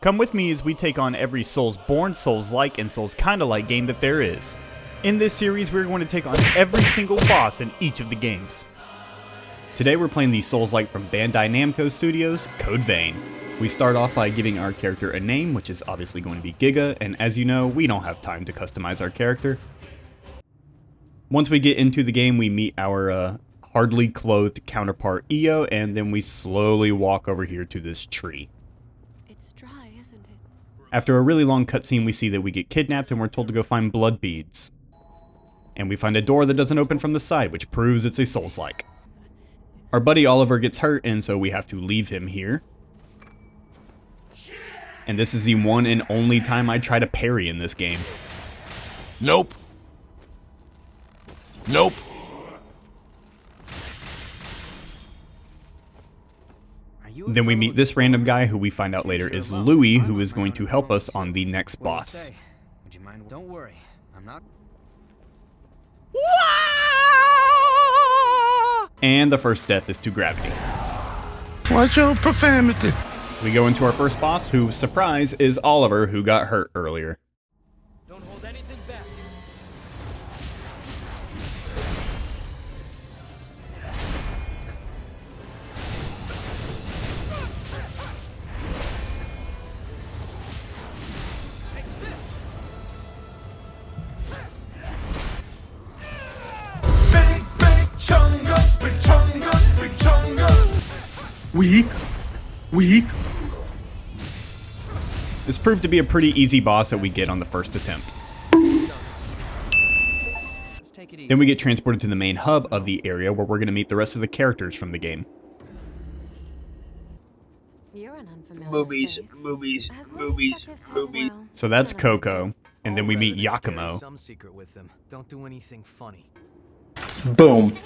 Come with me as we take on every Soulsborne, Souls-like, and Souls-kinda-like game that there is. In this series, we're going to take on every single boss in each of the games. Today we're playing the Souls-like from Bandai Namco Studios, Code Vein. We start off by giving our character a name, which is obviously going to be Giga, and as you know, we don't have time to customize our character. Once we get into the game, we meet our hardly clothed counterpart Io, and then we slowly walk over here to this tree. It's dry, isn't it? After a really long cutscene, we see that we get kidnapped and we're told to go find blood beads. And we find a door that doesn't open from the side, which proves it's a Souls-like. Our buddy Oliver gets hurt, and so we have to leave him here. And this is the one and only time I try to parry in this game. Nope. Nope. Then we meet this random guy who we find out later is Louis, who is going to help us on the next boss. Would you mind? Don't worry. I'm not. And the first death is to gravity. Watch your profanity. We go into our first boss, who, surprise, is Oliver, who got hurt earlier. Don't hold anything back. Big chungus, big chungus, big chungus. We. This proved to be a pretty easy boss that we get on the first attempt. Then we get transported to the main hub of the area where we're going to meet the rest of the characters from the game. You're an unfamiliar Movies. Has Louis stuck his head well? So that's Coco, and then we meet Yakumo. Some secret with them. Don't do anything funny. Boom.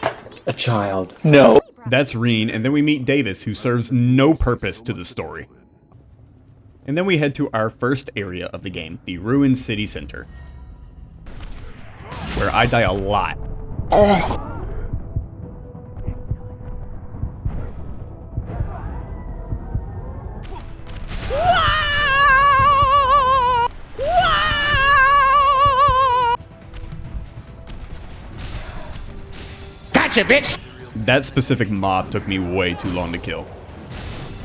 A child. No. That's Reen, and then we meet Davis, who serves no purpose to the story. And then we head to our first area of the game, the Ruined City Center, where I die a lot. Gotcha, bitch. That specific mob took me way too long to kill.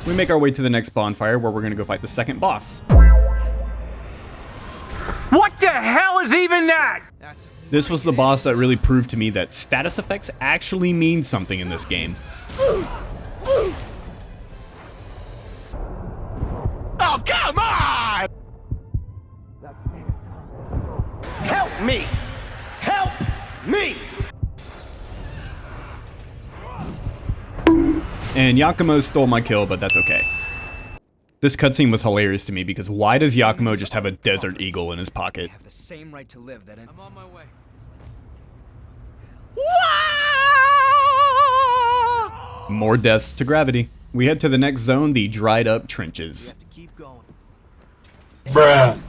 We make our way to the next bonfire where we're going to go fight the second boss. What the hell is even that? This was the boss that really proved to me that status effects actually mean something in this game. Oh, come on! Help me! Help me! And Yakumo stole my kill, but that's okay. This cutscene was hilarious to me because why does Yakumo just have a desert eagle in his pocket? I have the same right to live that I'm on my way. More deaths to gravity. We head to the next zone, the dried up trenches. To keep going. Bruh.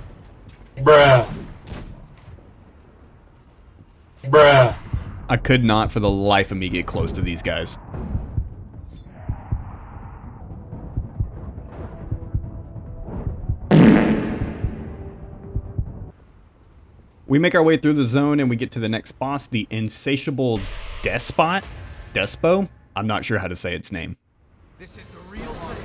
I could not for the life of me get close to these guys. We make our way through the zone and we get to the next boss, the insatiable Despot? Despo? I'm not sure how to say its name. This is the real thing.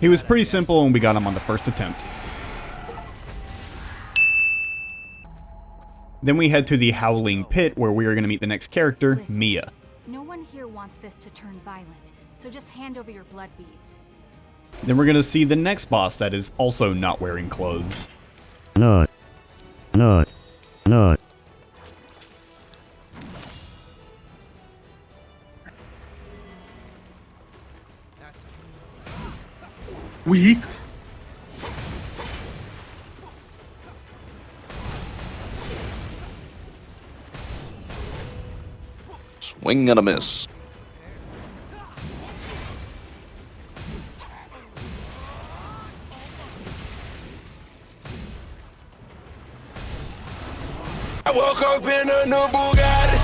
He was pretty simple and we got him on the first attempt. Then we head to the Howling Pit where we are going to meet the next character, Listen, Mia. No one here wants this to turn violent, so just hand over your blood beads. Then we're going to see the next boss that is also not wearing clothes. Not. We. Swing and a miss. woke up in a new Bugatti.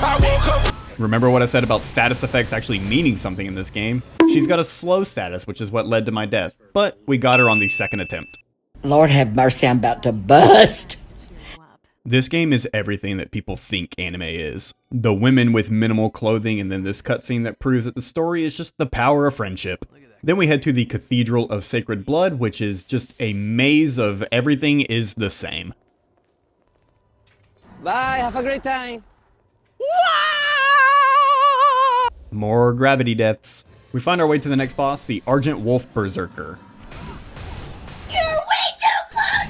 I woke up. Remember what I said about status effects actually meaning something in this game? She's got a slow status, which is what led to my death, but we got her on the second attempt. Lord have mercy, I'm about to bust. This game is everything that people think anime is. The women with minimal clothing, and then this cutscene that proves that the story is just the power of friendship. Then we head to the Cathedral of Sacred Blood, which is just a maze of everything is the same. Bye, have a great time. More gravity deaths. We find our way to the next boss, the Argent Wolf Berserker. You're way too close!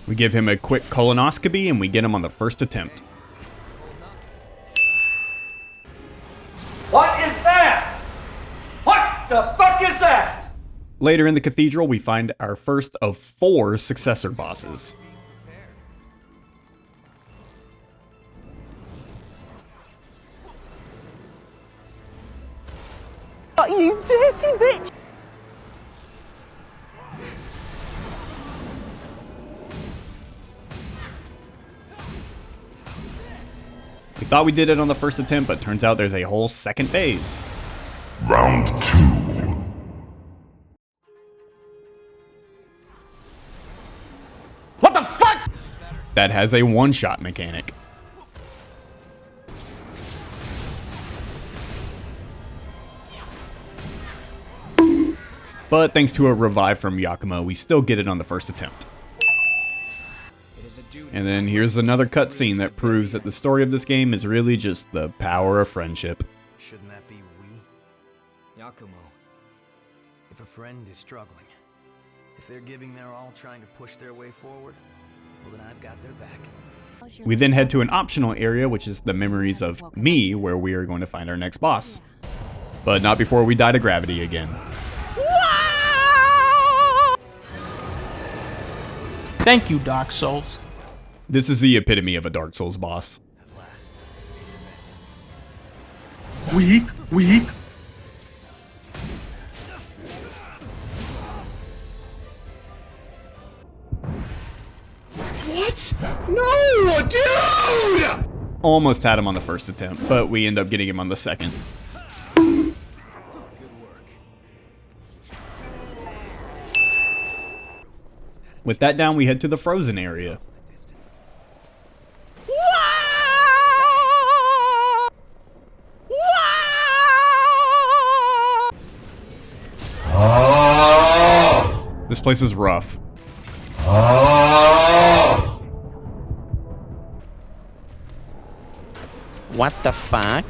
We give him a quick colonoscopy and we get him on the first attempt. What is that? What the fuck is that? Later in the cathedral, we find our first of 4 successor bosses. Oh, you dirty bitch! We thought we did it on the first attempt, but turns out there's a whole second phase. Round 2. What the fuck? That has a one-shot mechanic. But thanks to a revive from Yakumo, we still get it on the first attempt. And then here's another cutscene that proves that the story of this game is really just the power of friendship. Shouldn't that be we? Yakumo. If a friend is struggling, if they're giving their all trying to push their way forward, well then I've got their back. We then head to an optional area, which is the Memories of Me, where we are going to find our next boss. But not before we die to gravity again. Thank you, Dark Souls. This is the epitome of a Dark Souls boss. Weak. What? No, dude! Almost had him on the first attempt, but we end up getting him on the second. With that down, we head to the frozen area. This place is rough. What the fuck?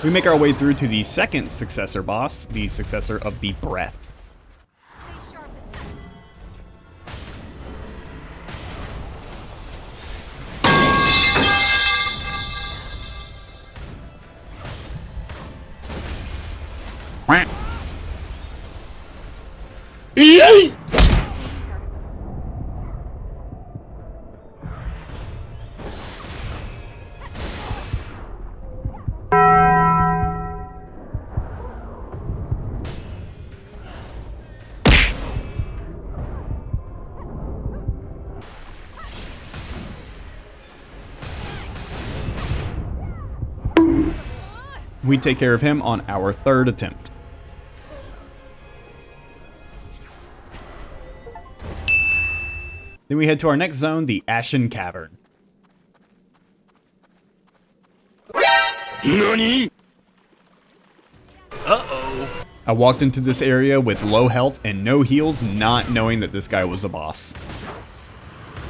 We make our way through to the second successor boss, the successor of the Breath. We take care of him on our third attempt. Then we head to our next zone, the Ashen Cavern. Nani? Uh-oh. I walked into this area with low health and no heals, not knowing that this guy was a boss.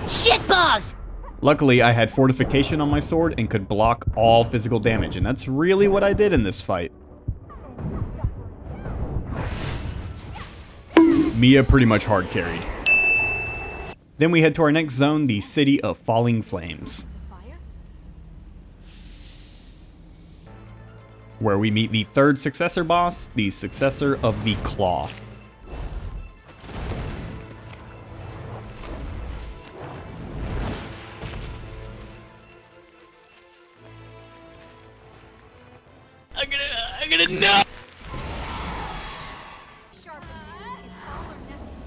Shit boss! Luckily, I had fortification on my sword and could block all physical damage, and that's really what I did in this fight. Mia pretty much hard carried. Then we head to our next zone, the City of Falling Flames, where we meet the third successor boss, the successor of the Claw. Negative no! Sharp. It's all or nothing.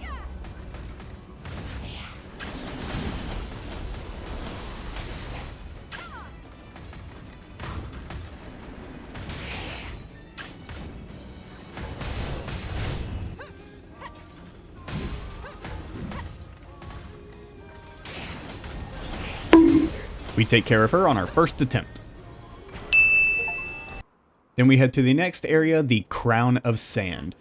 We take care of her on our first attempt. Then we head to the next area, the Crown of Sand,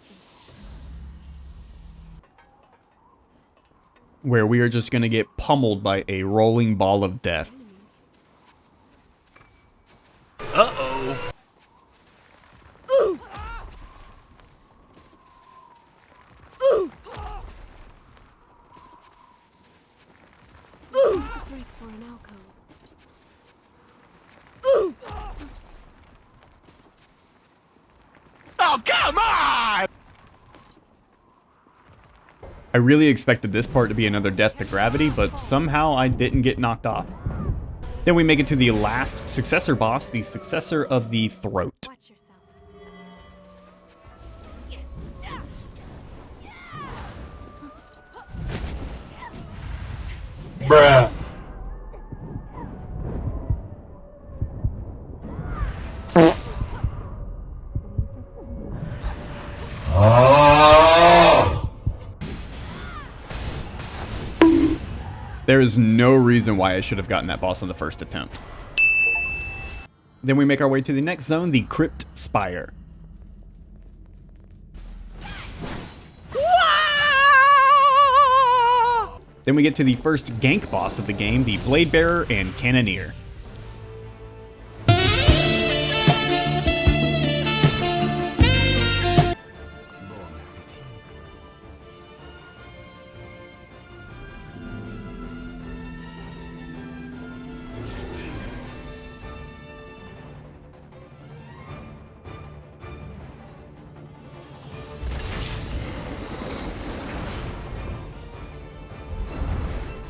where we are just going to get pummeled by a rolling ball of death. Uh-oh. Break for an alcove. Oh, come on! I really expected this part to be another death to gravity, but somehow I didn't get knocked off. Then we make it to the last successor boss, the successor of the Throat. Watch yourself. Bruh. There is no reason why I should have gotten that boss on the first attempt. Then we make our way to the next zone, the Crypt Spire. Then we get to the first gank boss of the game, the Blade Bearer and Cannoneer.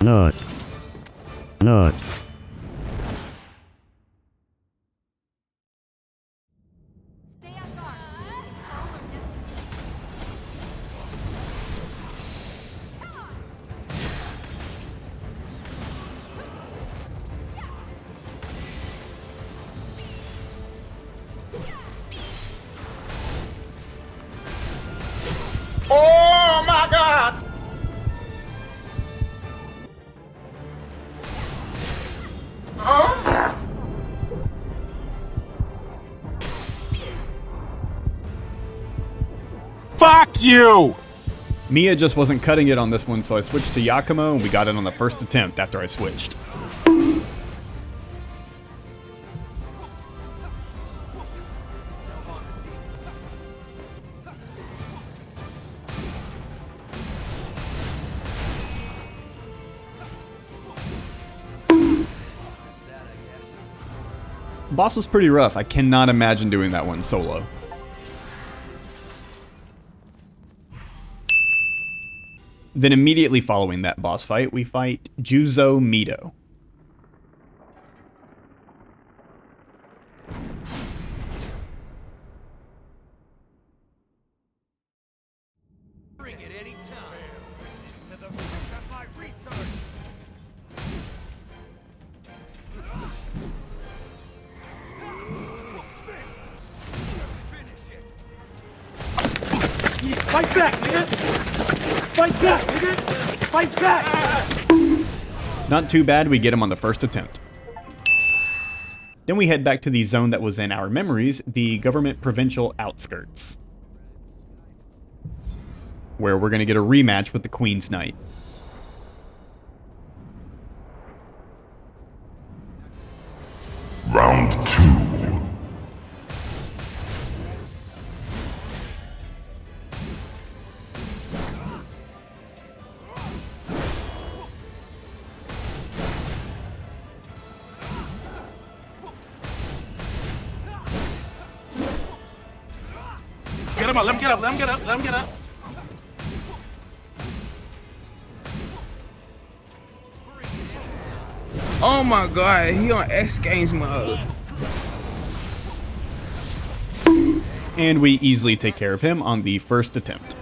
Nut. Stay on guard. It's all or nothing. Oh my God! Fuck you! Mia just wasn't cutting it on this one, so I switched to Yakumo, and we got it on the first attempt after I switched. Boss was pretty rough. I cannot imagine doing that one solo. Then immediately following that boss fight, we fight Juzo Mito. Bring it any time. Witness to the fruit of my research. Finish it. Fight back, nigga! Fight back, nigga! Fight back! Not too bad, we get him on the first attempt. Then we head back to the zone that was in our memories, the government provincial outskirts, where we're going to get a rematch with the Queen's Knight. Round 2. Get him up, let him get up, let him get up, let him get up. Oh my god, he on X Games mode. and we easily take care of him on the first attempt.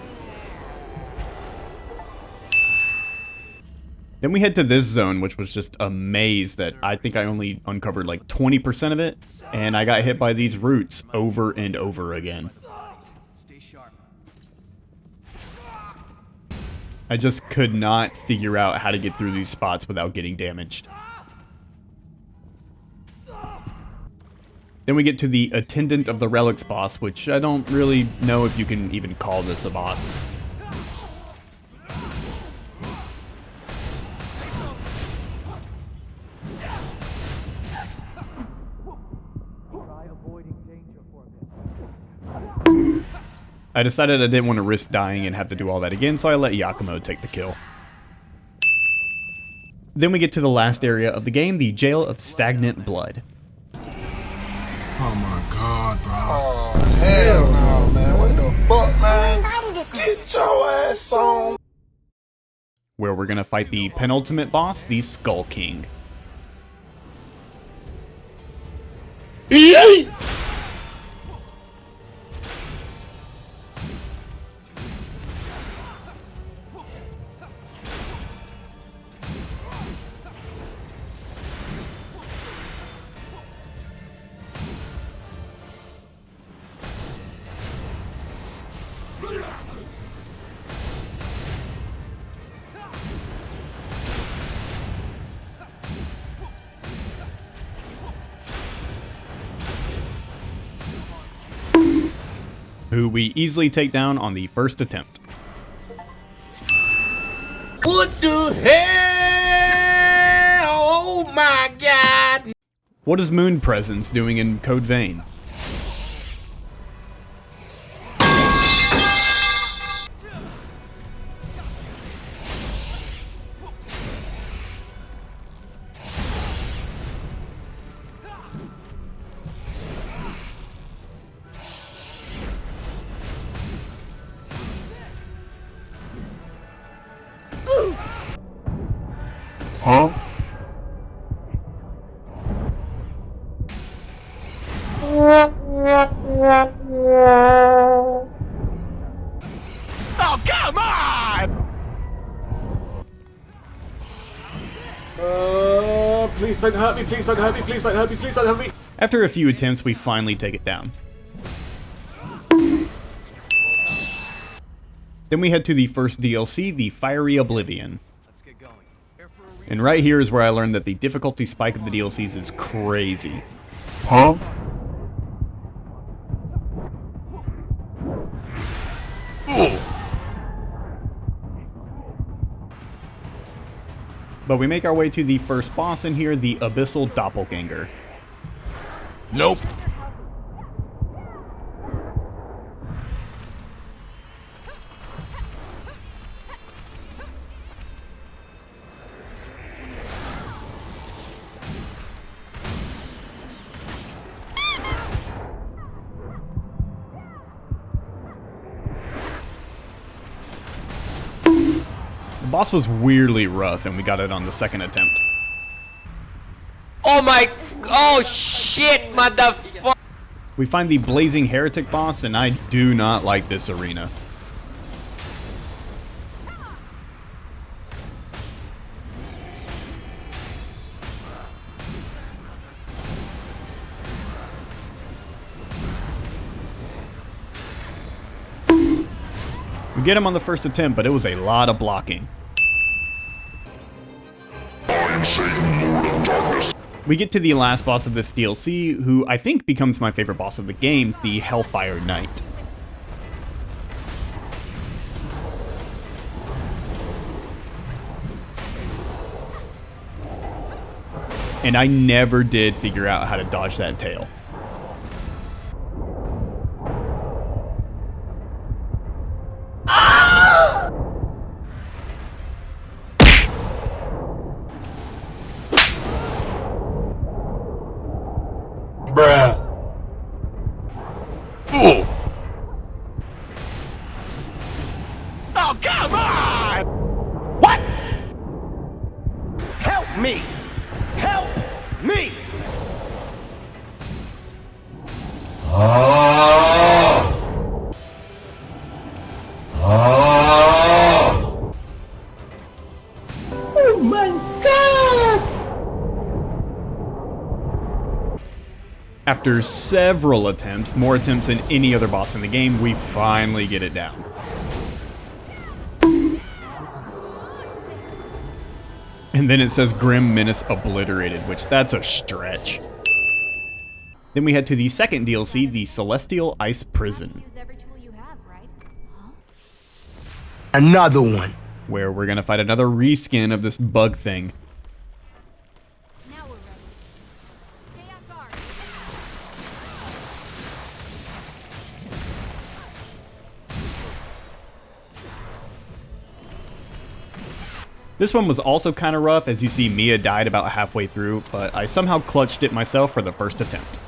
Then we head to this zone, which was just a maze that I think I only uncovered like 20% of it, and I got hit by these roots over and over again. I just could not figure out how to get through these spots without getting damaged. Then we get to the Attendant of the Relics boss, which I don't really know if you can even call this a boss. I decided I didn't want to risk dying and have to do all that again, so I let Yakumo take the kill. Then we get to the last area of the game, the Jail of Stagnant Blood. Oh my god, bro. Oh, hell no, man. What the fuck, man? Get your ass on. Where we're gonna fight the penultimate boss, the Skull King. Yay! Who we easily take down on the first attempt. What the hell? Oh my god! What is Moon Presence doing in Code Vein? Huh? Oh, come on! Please don't hurt me, please don't hurt me, please don't hurt me, please don't hurt me. After a few attempts, we finally take it down. Then we head to the first DLC, the Fiery Oblivion. And right here is where I learned that the difficulty spike of the DLCs is crazy. Huh? But we make our way to the first boss in here, the Abyssal Doppelganger. Nope. The boss was weirdly rough, and we got it on the second attempt. Oh my... Oh shit, motherfucker! We find the Blazing Heretic boss, and I do not like this arena. We get him on the first attempt, but it was a lot of blocking. I am Satan, Lord of Darkness. We get to the last boss of this DLC, who I think becomes my favorite boss of the game, the Hellfire Knight. And I never did figure out how to dodge that tail. Bruh. Ooh. Oh, come on! What? Help me! Help me! Oh. Oh my god! After several attempts, more attempts than any other boss in the game, we finally get it down. And then it says Grim Menace Obliterated, which that's a stretch. Then we head to the second DLC, the Celestial Ice Prison. Another one. Where we're gonna fight another reskin of this bug thing. Now we're ready. Stay on guard. This one was also kind of rough, as you see Mia died about halfway through, but I somehow clutched it myself for the first attempt.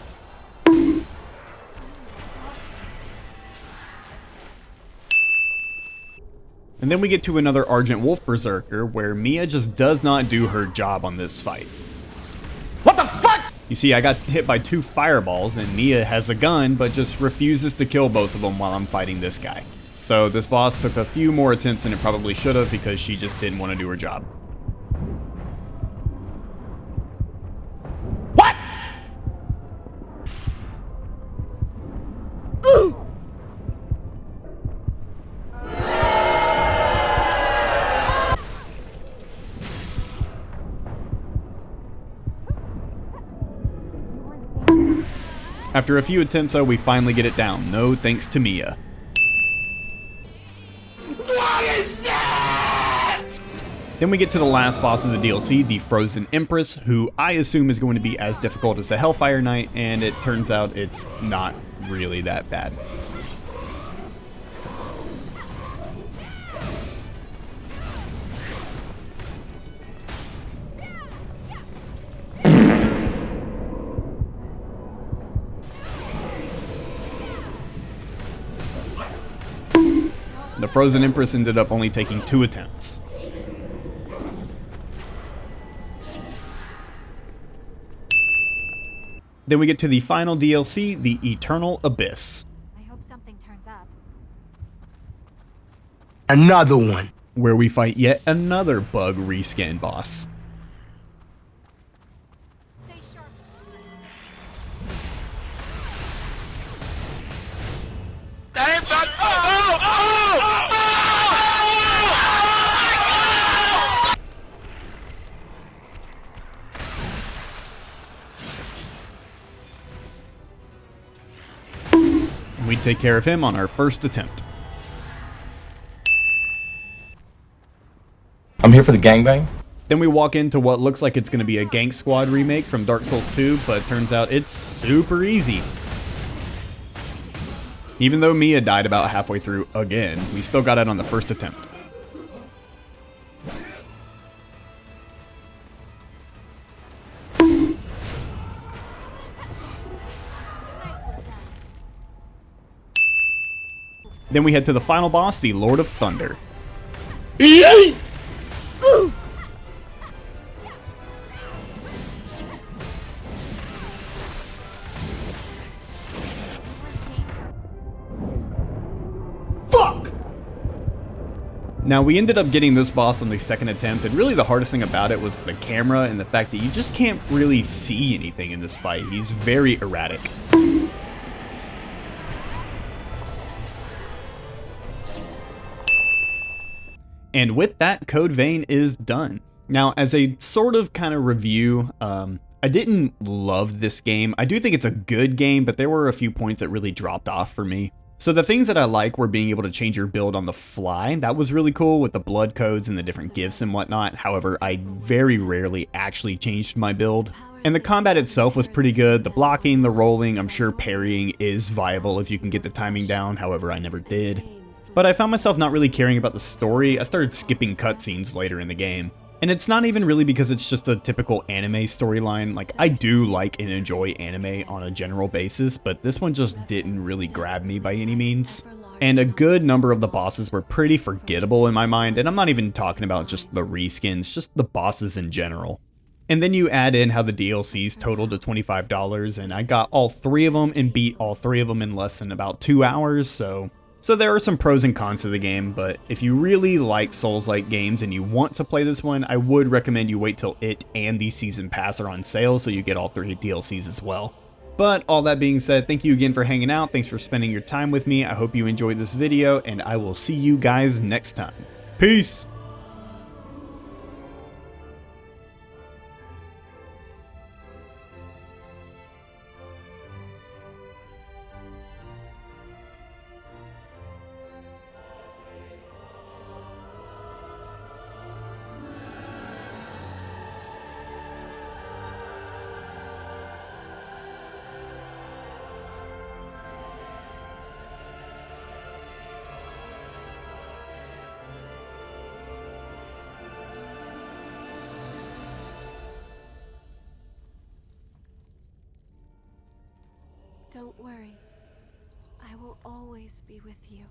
And then we get to another Argent Wolf Berserker, where Mia just does not do her job on this fight. What the fuck? You see, I got hit by 2 fireballs, and Mia has a gun, but just refuses to kill both of them while I'm fighting this guy. So this boss took a few more attempts than it probably should have, because she just didn't want to do her job. What? After a few attempts though, we finally get it down, no thanks to Mia. What is that? Then we get to the last boss of the DLC, the Frozen Empress, who I assume is going to be as difficult as the Hellfire Knight, and it turns out it's not really that bad. The Frozen Empress ended up only taking 2 attempts. Then we get to the final DLC, the Eternal Abyss. I hope something turns up. Another one. Where we fight yet another bug reskin boss. Stay sharp. We take care of him on our first attempt. I'm here for the gangbang. Then we walk into what looks like it's going to be a Gang Squad remake from Dark Souls 2, but it turns out it's super easy. Even though Mia died about halfway through again, we still got it on the first attempt. Then we head to the final boss, the Lord of Thunder. Fuck! Now we ended up getting this boss on the second attempt, and really the hardest thing about it was the camera and the fact that you just can't really see anything in this fight. He's very erratic. And with that, Code Vein is done. Now, as a sort of kind of review, I didn't love this game. I do think it's a good game, but there were a few points that really dropped off for me. So the things that I like were being able to change your build on the fly. That was really cool with the blood codes and the different gifts and whatnot. However, I very rarely actually changed my build. And the combat itself was pretty good. The blocking, the rolling, I'm sure parrying is viable if you can get the timing down. However, I never did. But I found myself not really caring about the story. I started skipping cutscenes later in the game. And it's not even really because it's just a typical anime storyline. Like, I do like and enjoy anime on a general basis, but this one just didn't really grab me by any means. And a good number of the bosses were pretty forgettable in my mind, and I'm not even talking about just the reskins, just the bosses in general. And then you add in how the DLCs totaled to $25, and I got all 3 of them and beat all 3 of them in less than about 2 hours, so So there are some pros and cons to the game, but if you really like Souls-like games and you want to play this one, I would recommend you wait till it and the Season Pass are on sale so you get all 3 DLCs as well. But all that being said, thank you again for hanging out, thanks for spending your time with me, I hope you enjoyed this video, and I will see you guys next time. Peace! Don't worry. I will always be with you.